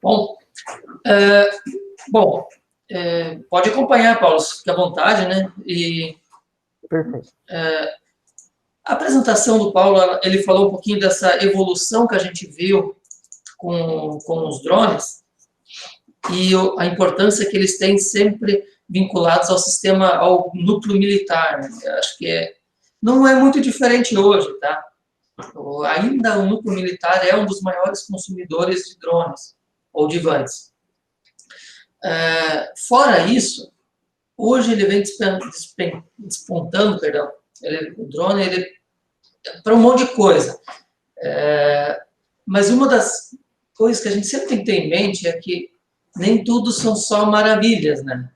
Bom, pode acompanhar, Paulo, fique à vontade, né? Perfeito. A apresentação do Paulo, ele falou um pouquinho dessa evolução que a gente viu com os drones e a importância que eles têm sempre vinculados ao sistema, ao núcleo militar, né? Eu acho que não é muito diferente hoje, tá? Ainda o núcleo militar é um dos maiores consumidores de drones ou de vans. Fora isso, hoje ele vem despontando, o drone para um monte de coisa. Mas uma das coisas que a gente sempre tem que ter em mente é que nem tudo são só maravilhas, né?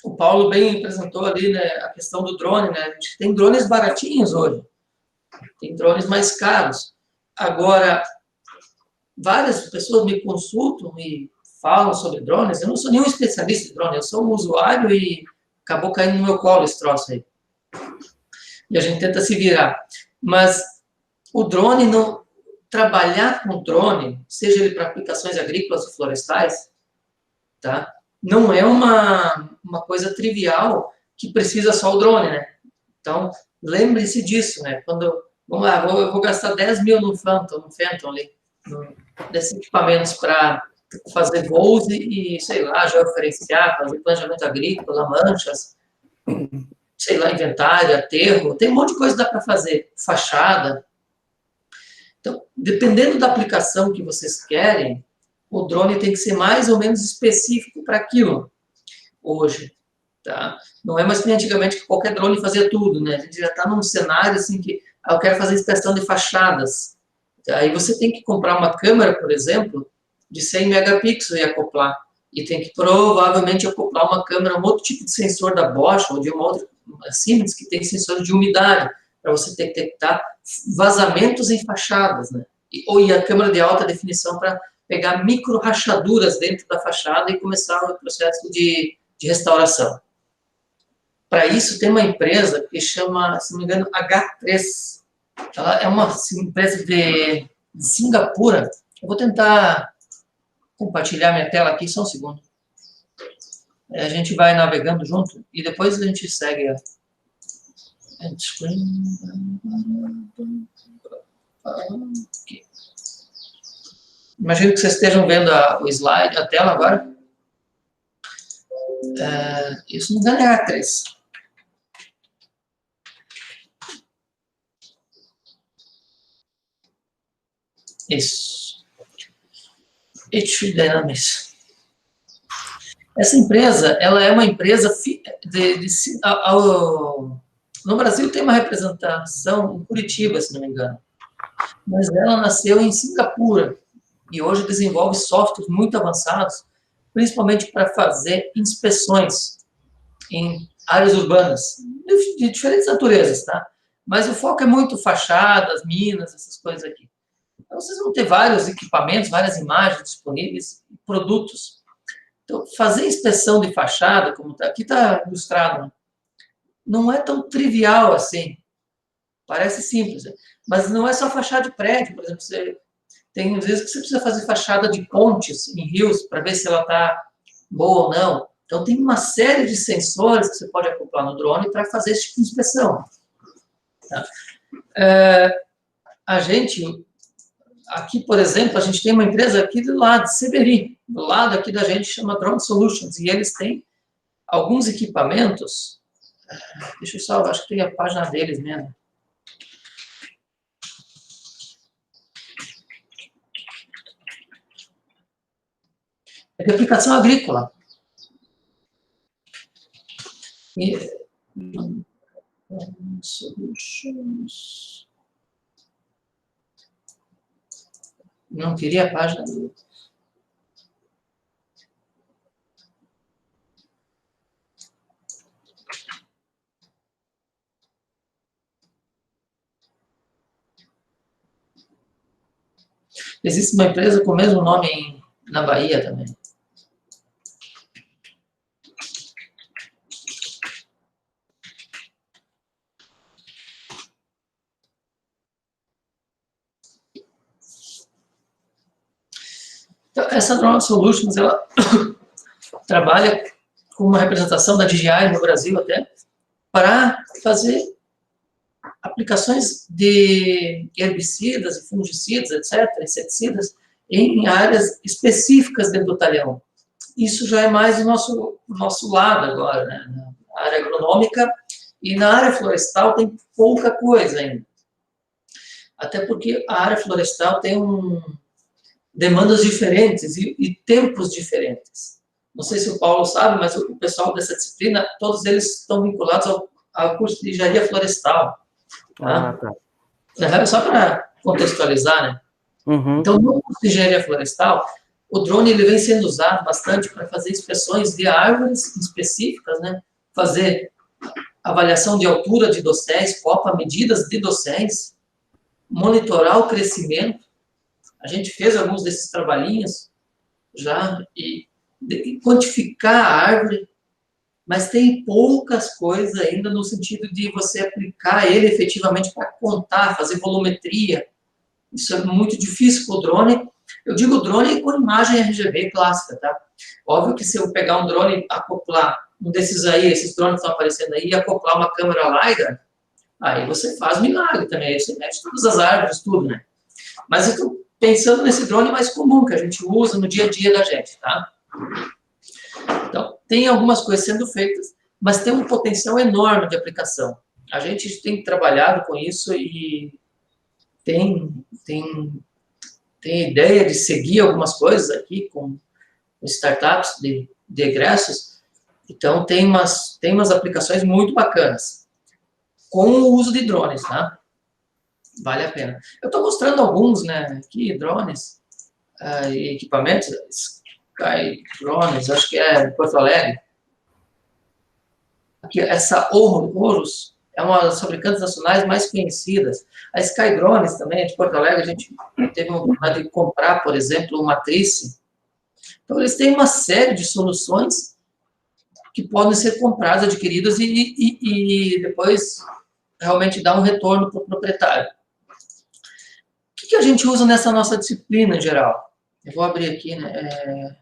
O Paulo bem apresentou ali, né, a questão do drone, né? A gente tem drones baratinhos hoje, tem drones mais caros. Agora, várias pessoas me consultam e falam sobre drones. Eu não sou nenhum especialista em drone, eu sou um usuário e acabou caindo no meu colo esse troço aí. E a gente tenta se virar. Mas o drone, trabalhar com drone, seja ele para aplicações agrícolas ou florestais, tá? Não é uma coisa trivial que precisa só o drone, né? Então, lembre-se disso, né? Vamos lá, eu vou gastar 10 mil no Phantom ali, desses equipamentos para fazer voos e, sei lá, georreferenciar, fazer planejamento agrícola, manchas, sei lá, inventário, aterro, tem um monte de coisa que dá para fazer, fachada. Então, dependendo da aplicação que vocês querem, o drone tem que ser mais ou menos específico para aquilo, hoje, tá? Não é mais que antigamente que qualquer drone fazia tudo, né? A gente já está num cenário assim que eu quero fazer inspeção de fachadas. Aí você tem que comprar uma câmera, por exemplo, de 100 megapixels e acoplar. E tem que provavelmente acoplar uma câmera, um outro tipo de sensor da Bosch ou de uma outra Siemens que tem sensor de umidade, para você detectar vazamentos em fachadas, né? E a câmera de alta definição para pegar micro rachaduras dentro da fachada e começar o processo de restauração. Para isso, tem uma empresa que chama, se não me engano, H3. Ela é uma empresa de Singapura. Eu vou tentar compartilhar minha tela aqui, só um segundo. A gente vai navegando junto e depois a gente segue a aqui. Imagino que vocês estejam vendo o slide, a tela agora. Isso não é H3. Isso. H3 Dynamics. Essa empresa, ela é uma empresa no Brasil tem uma representação em Curitiba, se não me engano. Mas ela nasceu em Singapura e hoje desenvolve softwares muito avançados, principalmente para fazer inspeções em áreas urbanas, de diferentes naturezas, tá? Mas o foco é muito fachadas, minas, essas coisas aqui. Então, vocês vão ter vários equipamentos, várias imagens disponíveis, produtos. Então, fazer inspeção de fachada, como aqui está ilustrado, né? Não é tão trivial assim. Parece simples, mas não é só fachada de prédio. Por exemplo, tem vezes que você precisa fazer fachada de pontes em rios para ver se ela está boa ou não. Então, tem uma série de sensores que você pode acoplar no drone para fazer esse tipo de inspeção. Tá? A gente, aqui, por exemplo, a gente tem uma empresa aqui do lado, de Seberi, do lado aqui da gente, chama Drone Solutions, e eles têm alguns equipamentos. Deixa eu só, acho que tem a página deles mesmo. É de aplicação agrícola. E, Solutions. Não queria a página do... Existe uma empresa com o mesmo nome na Bahia também. Então, essa Drone Solutions, ela trabalha com uma representação da DJI no Brasil até, para fazer aplicações de herbicidas e fungicidas, etc., inseticidas, em áreas específicas dentro do talhão. Isso já é mais o nosso lado agora, né? Na área agronômica, e na área florestal tem pouca coisa ainda. Até porque a área florestal tem demandas diferentes e tempos diferentes. Não sei se o Paulo sabe, mas o pessoal dessa disciplina, todos eles estão vinculados ao curso de engenharia florestal. Tá? Tá. Só para contextualizar, né? Uhum. Então, no curso de engenharia florestal, o drone ele vem sendo usado bastante para fazer inspeções de árvores específicas, né? Fazer avaliação de altura de dosséis, copa, medidas de dosséis, monitorar o crescimento. A gente fez alguns desses trabalhinhos já, e quantificar a árvore, mas tem poucas coisas ainda no sentido de você aplicar ele efetivamente para contar, fazer volumetria. Isso é muito difícil com o drone. Eu digo drone com imagem RGB clássica, tá? Óbvio que se eu pegar um drone e acoplar um desses aí, esses drones que estão aparecendo aí, e acoplar uma câmera LiDAR, aí você faz milagre também, aí você mete todas as árvores, tudo, né? Mas eu estou pensando nesse drone mais comum, que a gente usa no dia a dia da gente, tá? Então, tem algumas coisas sendo feitas, mas tem um potencial enorme de aplicação. A gente tem trabalhado com isso e tem ideia de seguir algumas coisas aqui com startups de egressos. Então, tem umas aplicações muito bacanas com o uso de drones, tá? Vale a pena. Eu estou mostrando alguns, né, aqui, drones e equipamentos, Sky Drones, acho que é Porto Alegre. Aqui, essa Horus é uma das fabricantes nacionais mais conhecidas. A Sky Drones também, de Porto Alegre, a gente teve a oportunidade de comprar, por exemplo, uma matriz. Então, eles têm uma série de soluções que podem ser compradas, adquiridas e depois realmente dar um retorno para o proprietário. O que a gente usa nessa nossa disciplina em geral? Eu vou abrir aqui, né?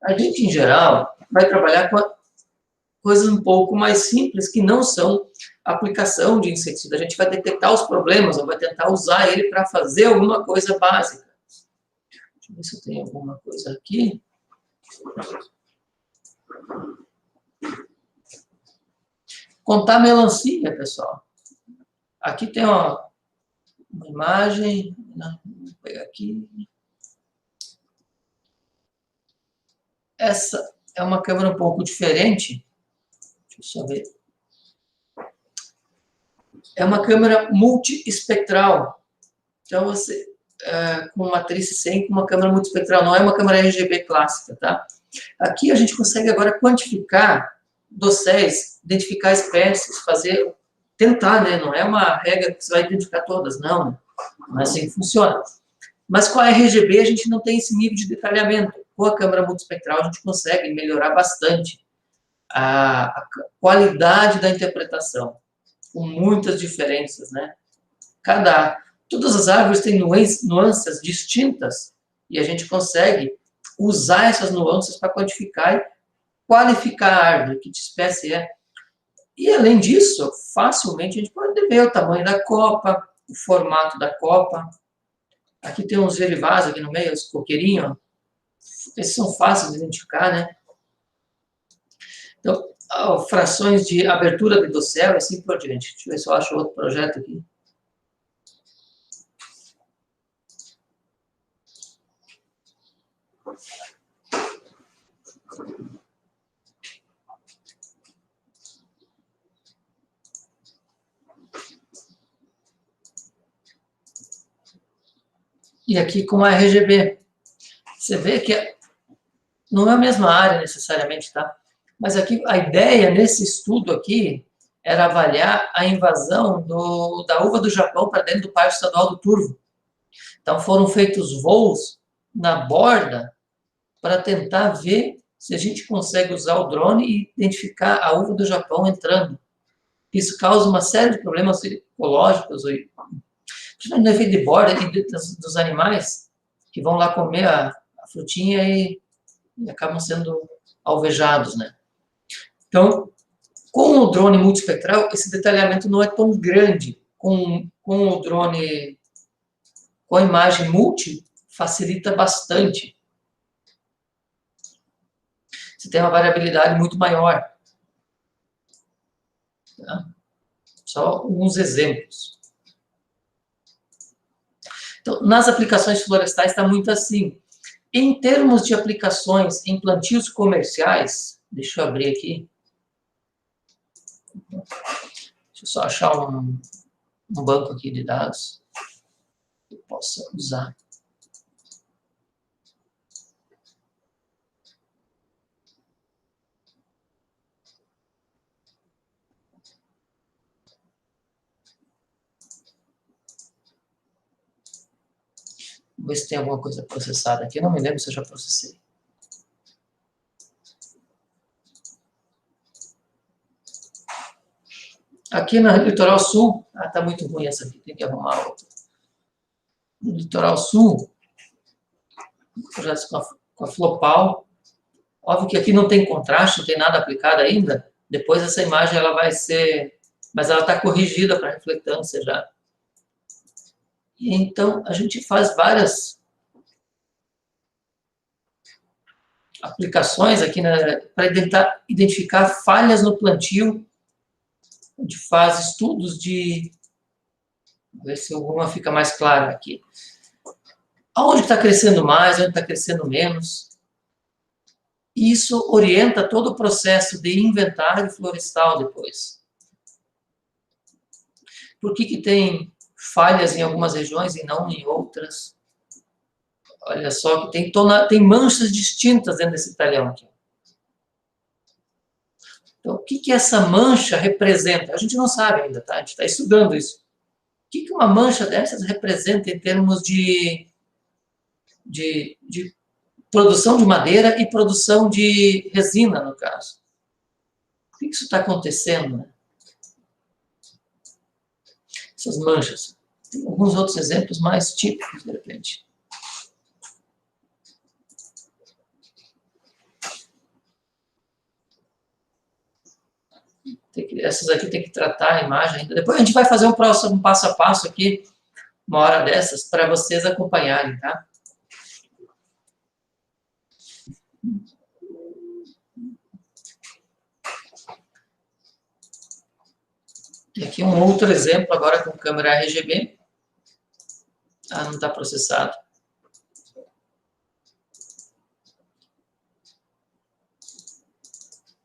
A gente, em geral, vai trabalhar com coisas um pouco mais simples, que não são aplicação de inseticida. A gente vai detectar os problemas, ou vai tentar usar ele para fazer alguma coisa básica. Deixa eu ver se eu tenho alguma coisa aqui. Contar melancia, pessoal. Aqui tem uma imagem. Vou pegar aqui. Essa é uma câmera um pouco diferente. Deixa eu só ver. É uma câmera multiespectral. Então, você, com matriz 100, com uma câmera multiespectral, não é uma câmera RGB clássica, tá? Aqui a gente consegue agora quantificar dosséis, identificar espécies, tentar, né? Não é uma regra que você vai identificar todas, não. Não é assim que funciona. Mas com a RGB a gente não tem esse nível de detalhamento. Com a câmera multiespectral a gente consegue melhorar bastante a qualidade da interpretação, com muitas diferenças, né? Todas as árvores têm nuances distintas e a gente consegue usar essas nuances para quantificar e qualificar a árvore, que espécie é. E, além disso, facilmente a gente pode ver o tamanho da copa, o formato da copa. Aqui tem uns derivados aqui no meio, os coqueirinhos. Esses são fáceis de identificar, né? Então, frações de abertura de dossel e assim por diante. Deixa eu ver se eu acho outro projeto aqui. E aqui com a RGB. Você vê que não é a mesma área necessariamente, tá? Mas aqui a ideia nesse estudo aqui era avaliar a invasão da uva do Japão para dentro do Parque Estadual do Turvo. Então foram feitos voos na borda para tentar ver se a gente consegue usar o drone e identificar a uva do Japão entrando. Isso causa uma série de problemas ecológicos, principalmente no efeito de borda e dos animais, que vão lá comer a frutinha e acabam sendo alvejados, né? Então, com o drone multiespectral, esse detalhamento não é tão grande. Com o drone, com a imagem multi, facilita bastante. Você tem uma variabilidade muito maior. Tá? Só alguns exemplos. Então, nas aplicações florestais está muito assim. Em termos de aplicações em plantios comerciais, deixa eu abrir aqui. Deixa eu só achar um banco aqui de dados que eu possa usar. Vou ver se tem alguma coisa processada aqui. Eu não me lembro se eu já processei. Aqui no litoral sul, está muito ruim essa aqui, tem que arrumar outra. No litoral sul, projetos com a Flopal. Óbvio que aqui não tem contraste, não tem nada aplicado ainda. Depois essa imagem ela vai ser... Mas ela está corrigida para reflectância já. E então, a gente faz várias aplicações aqui para tentar identificar falhas no plantio. A gente faz estudos de... Vou ver se alguma fica mais clara aqui. Aonde está crescendo mais, onde está crescendo menos. Isso orienta todo o processo de inventário florestal depois. Por que tem falhas em algumas regiões e não em outras? Olha só que tem manchas distintas dentro desse talhão aqui. Então, o que essa mancha representa? A gente não sabe ainda, tá? A gente está estudando isso. O que uma mancha dessas representa em termos de produção de madeira e produção de resina, no caso? Por que isso está acontecendo, né? Essas manchas. Tem alguns outros exemplos mais típicos, de repente. Essas aqui tem que tratar a imagem ainda. Depois a gente vai fazer um próximo passo a passo aqui, uma hora dessas, para vocês acompanharem, tá? E aqui um outro exemplo agora com câmera RGB. Ah, não está processado.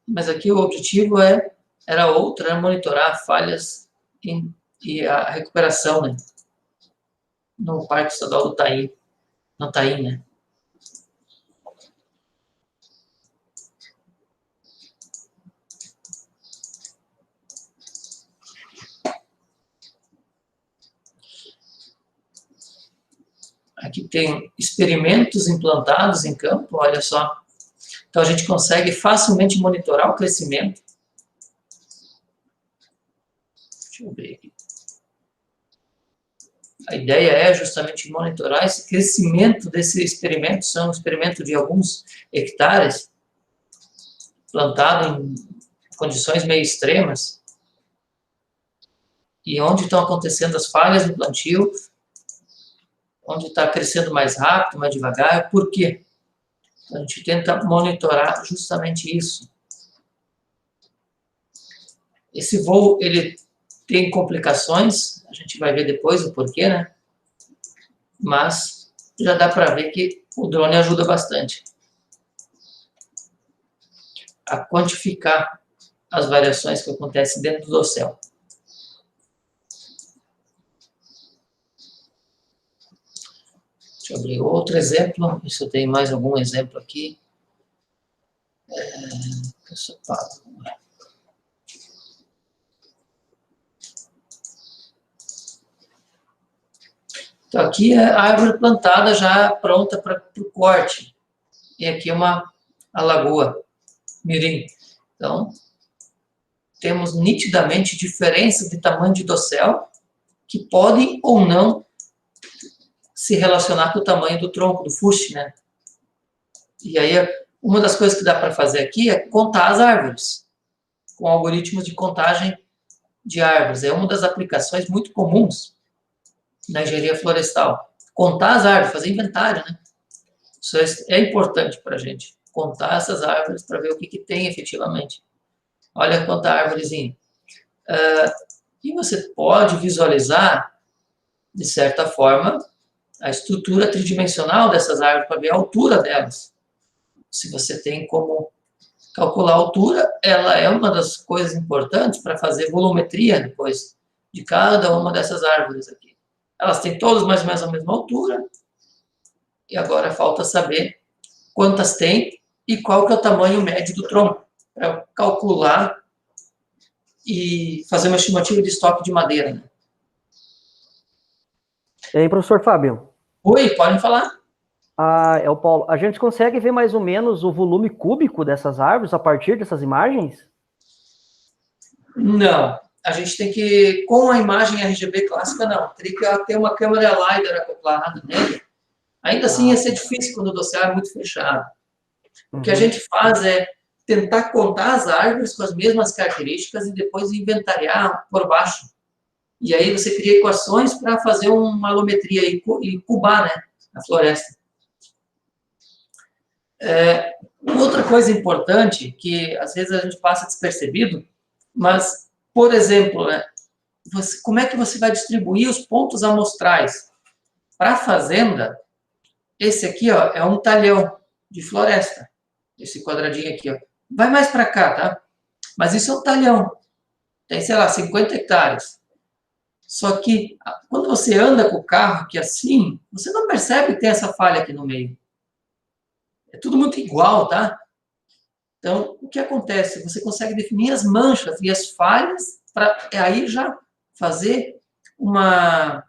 Mas aqui o objetivo era monitorar falhas e a recuperação, né? No Parque Estadual do Taí, no Taí, né? Aqui tem experimentos implantados em campo, olha só. Então, a gente consegue facilmente monitorar o crescimento. Deixa eu ver aqui. A ideia é justamente monitorar esse crescimento desse experimento. São um experimento de alguns hectares, plantado em condições meio extremas. E onde estão acontecendo as falhas no plantio, onde está crescendo mais rápido, mais devagar. Por quê? A gente tenta monitorar justamente isso. Esse voo, ele tem complicações, a gente vai ver depois o porquê, né? Mas já dá para ver que o drone ajuda bastante a quantificar as variações que acontecem dentro do dossel. Deixa eu abrir outro exemplo. Se eu tenho mais algum exemplo aqui. Então, aqui é a árvore plantada já pronta para o corte. E aqui a lagoa mirim. Então, temos nitidamente diferenças de tamanho de dossel que podem ou não se relacionar com o tamanho do tronco, do fuste, né? E aí, uma das coisas que dá para fazer aqui é contar as árvores, com algoritmos de contagem de árvores. É uma das aplicações muito comuns na engenharia florestal. Contar as árvores, fazer inventário, né? Isso é importante para a gente, contar essas árvores para ver o que tem efetivamente. Olha quanta árvorezinha. E você pode visualizar, de certa forma, a estrutura tridimensional dessas árvores, para ver a altura delas. Se você tem como calcular a altura, ela é uma das coisas importantes para fazer volumetria depois de cada uma dessas árvores aqui. Elas têm todas mais ou menos a mesma altura, e agora falta saber quantas tem e qual que é o tamanho médio do tronco, para calcular e fazer uma estimativa de estoque de madeira. Né? E aí, professor Fábio? Oi, podem falar. É o Paulo. A gente consegue ver mais ou menos o volume cúbico dessas árvores a partir dessas imagens? Não. A gente tem que, com a imagem RGB clássica, não. Teria que ter uma câmera LiDAR acoplada nele. Ainda assim, ia ser difícil quando o dossiê é muito fechado. O que a gente faz é tentar contar as árvores com as mesmas características e depois inventariar por baixo. E aí você cria equações para fazer uma alometria e cubar, né, a floresta. Outra coisa importante, que às vezes a gente passa despercebido, mas, por exemplo, né, como é que você vai distribuir os pontos amostrais? Para a fazenda, esse aqui ó, é um talhão de floresta, esse quadradinho aqui. Ó. Vai mais para cá, tá? Mas isso é um talhão. Tem, sei lá, 50 hectares. Só que, quando você anda com o carro aqui assim, você não percebe que tem essa falha aqui no meio. É tudo muito igual, tá? Então, o que acontece? Você consegue definir as manchas e as falhas para aí já fazer uma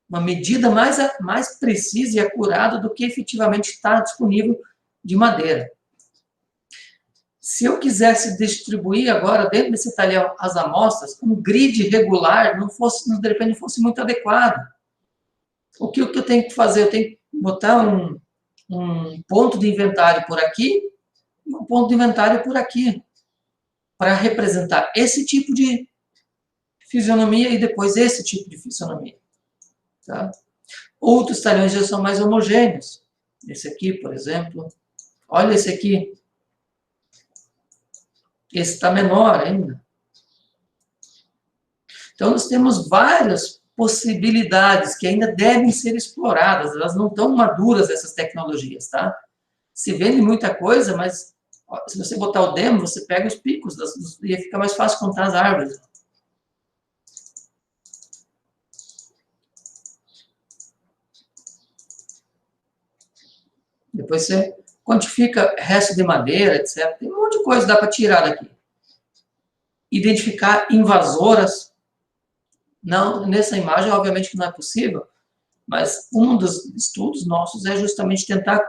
medida mais precisa e acurada do que efetivamente está disponível de madeira. Se eu quisesse distribuir agora, dentro desse talhão, as amostras, um grid regular de repente, fosse muito adequado. O que eu tenho que fazer? Eu tenho que botar um ponto de inventário por aqui e um ponto de inventário por aqui, para representar esse tipo de fisionomia e depois esse tipo de fisionomia. Tá? Outros talhões já são mais homogêneos. Esse aqui, por exemplo. Olha esse aqui. Esse está menor ainda. Então, nós temos várias possibilidades que ainda devem ser exploradas. Elas não estão maduras, essas tecnologias, tá? Se vende muita coisa, mas se você botar o demo, você pega os picos e fica mais fácil contar as árvores. Depois você quantifica resto de madeira, etc. Tem um monte de coisa que dá para tirar daqui. Identificar invasoras. Não, nessa imagem, obviamente que não é possível, mas um dos estudos nossos é justamente tentar,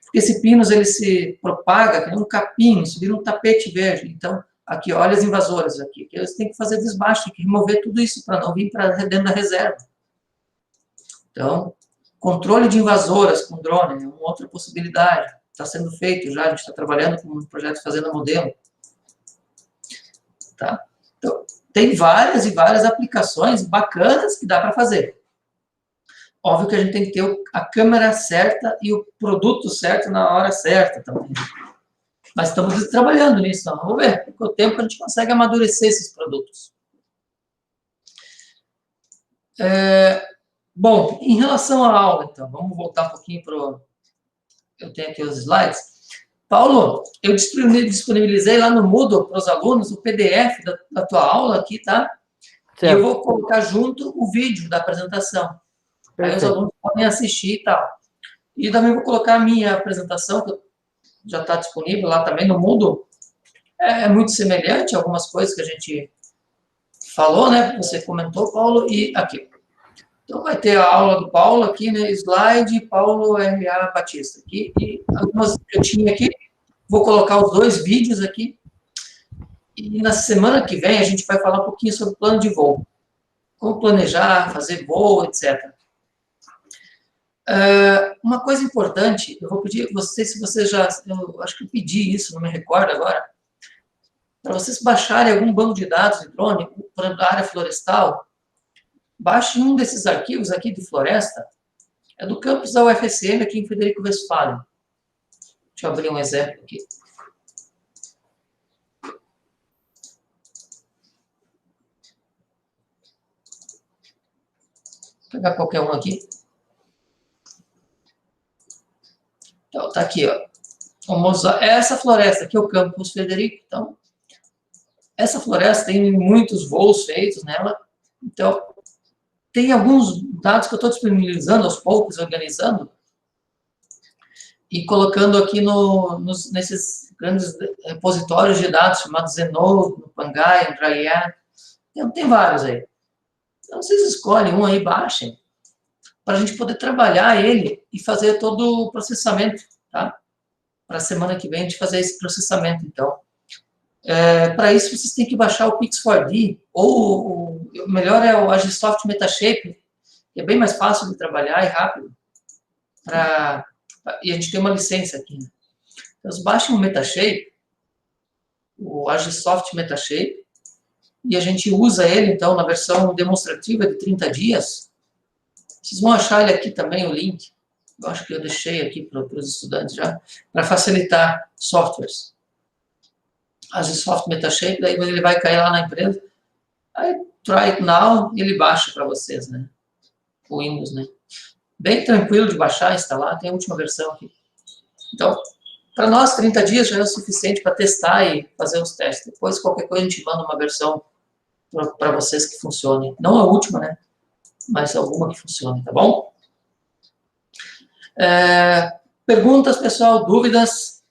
porque esse pinus ele se propaga, que é um capim, isso vira um tapete verde. Então, aqui, olha as invasoras aqui, que eles têm que fazer desbaste, tem que remover tudo isso para não vir para dentro da reserva. Então, controle de invasoras com drone é uma outra possibilidade. Está sendo feito já, a gente está trabalhando com um projeto Fazenda Modelo. Tá? Então, tem várias e várias aplicações bacanas que dá para fazer. Óbvio que a gente tem que ter a câmera certa e o produto certo na hora certa também. Mas estamos trabalhando nisso, então vamos ver. Com o tempo a gente consegue amadurecer esses produtos. Bom, em relação à aula, então, vamos voltar um pouquinho para o... Eu tenho aqui os slides. Paulo, eu disponibilizei lá no Moodle para os alunos o PDF da tua aula aqui, tá? Certo. E eu vou colocar junto o vídeo da apresentação. Perfeito. Aí os alunos podem assistir e tal. E também vou colocar a minha apresentação, que já está disponível lá também no Moodle. É muito semelhante a algumas coisas que a gente falou, né? Você comentou, Paulo, e aqui. Então, vai ter a aula do Paulo aqui, né? Slide, Paulo R.A. Batista. Aqui, e algumas que eu tinha aqui. Vou colocar os dois vídeos aqui. E na semana que vem a gente vai falar um pouquinho sobre plano de voo. Como planejar, fazer voo, etc. Uma coisa importante, eu vou pedir, você, se você já, eu acho que eu pedi isso, não me recordo agora, para vocês baixarem algum banco de dados de drone, para a área florestal, baixe um desses arquivos aqui de floresta, é do campus da UFSM, aqui em Frederico Westphalen. Deixa eu abrir um exemplo aqui. Vou pegar qualquer um aqui. Então, tá aqui, ó. Vamos usar essa floresta aqui, é o campus Frederico. Então, essa floresta tem muitos voos feitos nela. Então, tem alguns dados que eu estou disponibilizando aos poucos, organizando, e colocando aqui nesses grandes repositórios de dados chamados Zenode, no Pangai, no Dryad. Tem vários aí. Então, vocês escolhem um aí, baixem, para a gente poder trabalhar ele e fazer todo o processamento, tá? Para a semana que vem a gente fazer esse processamento, então. Para isso, vocês têm que baixar o Pix4D, ou o melhor é o Agisoft Metashape, que é bem mais fácil de trabalhar e rápido. E a gente tem uma licença aqui. Né? Então, baixem o Metashape, o Agisoft Metashape, e a gente usa ele, então, na versão demonstrativa de 30 dias. Vocês vão achar ele aqui também, o link. Eu acho que eu deixei aqui para os estudantes já, para facilitar softwares. Agisoft Metashape, daí ele vai cair lá na empresa. Aí, try it now, e ele baixa para vocês, né? O Windows, né? Bem tranquilo de baixar, instalar, tem a última versão aqui. Então, para nós, 30 dias já é o suficiente para testar e fazer os testes. Depois, qualquer coisa, a gente manda uma versão para vocês que funcione. Não a última, né? Mas alguma que funcione, tá bom? Perguntas, pessoal? Dúvidas?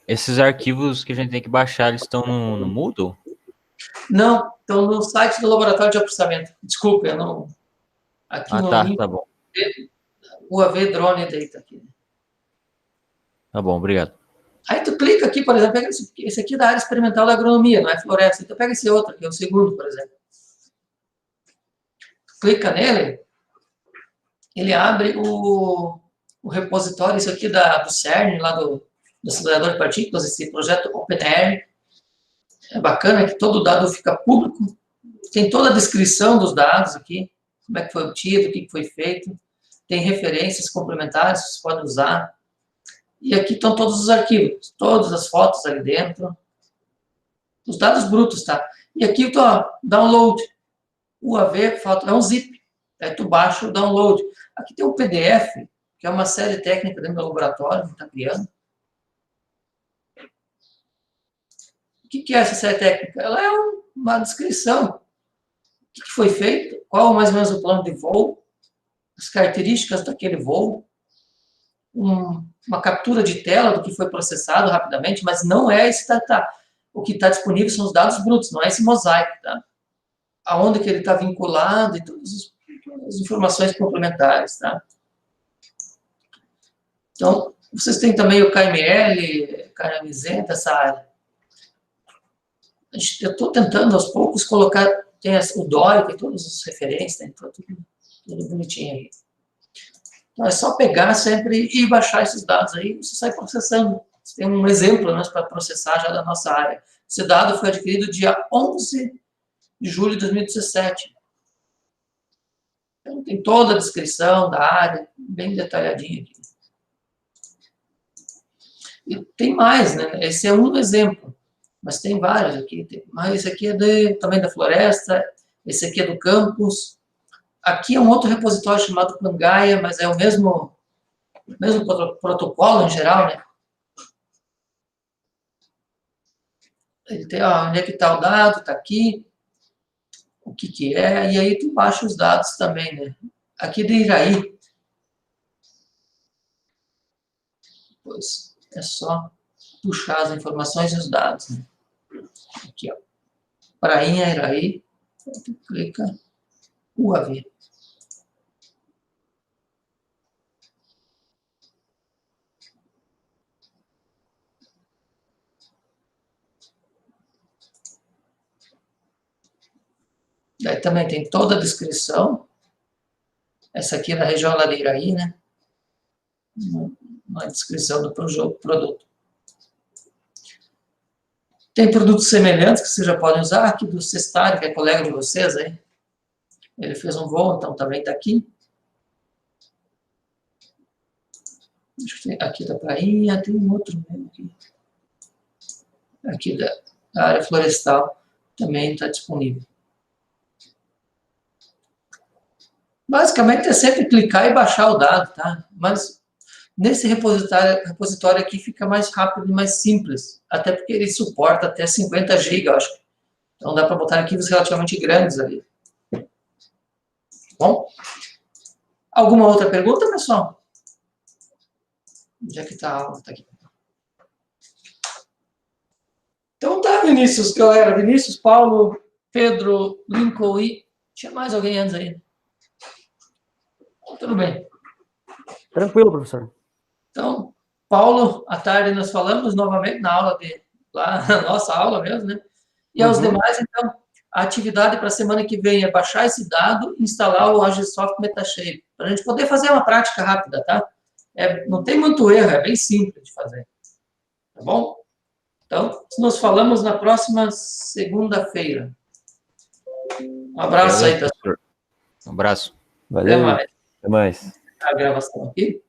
Esses arquivos que a gente tem que baixar, eles estão no Moodle? Não, estão no site do Laboratório de Processamento. Desculpa, eu não... Aqui no link, tá bom. UAV Drone Data aqui. Tá bom, obrigado. Aí tu clica aqui, por exemplo, pega esse aqui da área experimental da agronomia, não é floresta. Então pega esse outro aqui, o segundo, por exemplo. Clica nele, ele abre o repositório, isso aqui do CERN, lá do acelerador de partículas, esse projeto OpenAir. É bacana que todo dado fica público, tem toda a descrição dos dados aqui, como é que foi obtido, o que foi feito, tem referências complementares que vocês podem usar. E aqui estão todos os arquivos, todas as fotos ali dentro, os dados brutos, tá? E aqui, ó, download, UAV, foto, é um zip, aí tu baixa o download. Aqui tem um PDF, que é uma série técnica dentro do laboratório, que está criando. O que é essa série técnica? Ela é uma descrição. O que foi feito, qual mais ou menos o plano de voo, as características daquele voo, uma captura de tela do que foi processado rapidamente, mas não é esse o que está disponível são os dados brutos, não é esse mosaico, tá? Aonde que ele está vinculado e todas as informações complementares, tá? Então, vocês têm também o KML, KMZ, essa área. Eu estou tentando, aos poucos, colocar, tem o DOI, tem todas as referências, né? Tudo bonitinho aí. Então, é só pegar sempre e baixar esses dados aí, você sai processando. Você tem um exemplo, né, para processar já da nossa área. Esse dado foi adquirido dia 11 de julho de 2017. Então, tem toda a descrição da área, bem detalhadinha aqui. E tem mais, né? Esse é um exemplo, mas tem vários aqui. Mas esse aqui é também da floresta, esse aqui é do campus. Aqui é um outro repositório chamado Pangaia, mas é o mesmo protocolo em geral, né? Ele tem, ó, onde é que está o dado, está aqui, o que é, e aí tu baixa os dados também, né? Aqui de Iraí. Pois é só puxar as informações e os dados, né? Aqui, ó. Prainha, Iraí, tu clica, UAV. Daí também tem toda a descrição. Essa aqui é da região Ladeiraí, né? Uma descrição do produto. Tem produtos semelhantes que vocês já podem usar. Aqui do Cestari, que é colega de vocês aí. Ele fez um voo, então também está aqui. Acho que tem aqui da prainha, tem um outro mesmo aqui. Aqui da área florestal também está disponível. Basicamente é sempre clicar e baixar o dado, tá? Mas nesse repositório aqui fica mais rápido e mais simples, até porque ele suporta até 50 GB, acho. Então dá para botar arquivos relativamente grandes ali. Bom? Alguma outra pergunta, pessoal? Onde é que está a aula? Está aqui. Então tá, Vinícius, galera. Vinícius, Paulo, Pedro, Lincoln e... Tinha mais alguém antes aí? Tudo bem. Tranquilo, professor. Então, Paulo, à tarde nós falamos novamente na aula lá na nossa aula mesmo, né? E aos demais, então, a atividade para a semana que vem é baixar esse dado e instalar o Agisoft Metashape, para a gente poder fazer uma prática rápida, tá? Não tem muito erro, é bem simples de fazer. Tá bom? Então, nos falamos na próxima segunda-feira. Um abraço aí, pessoal. Um abraço. Valeu. Até mais. Até mais. A gravação aqui.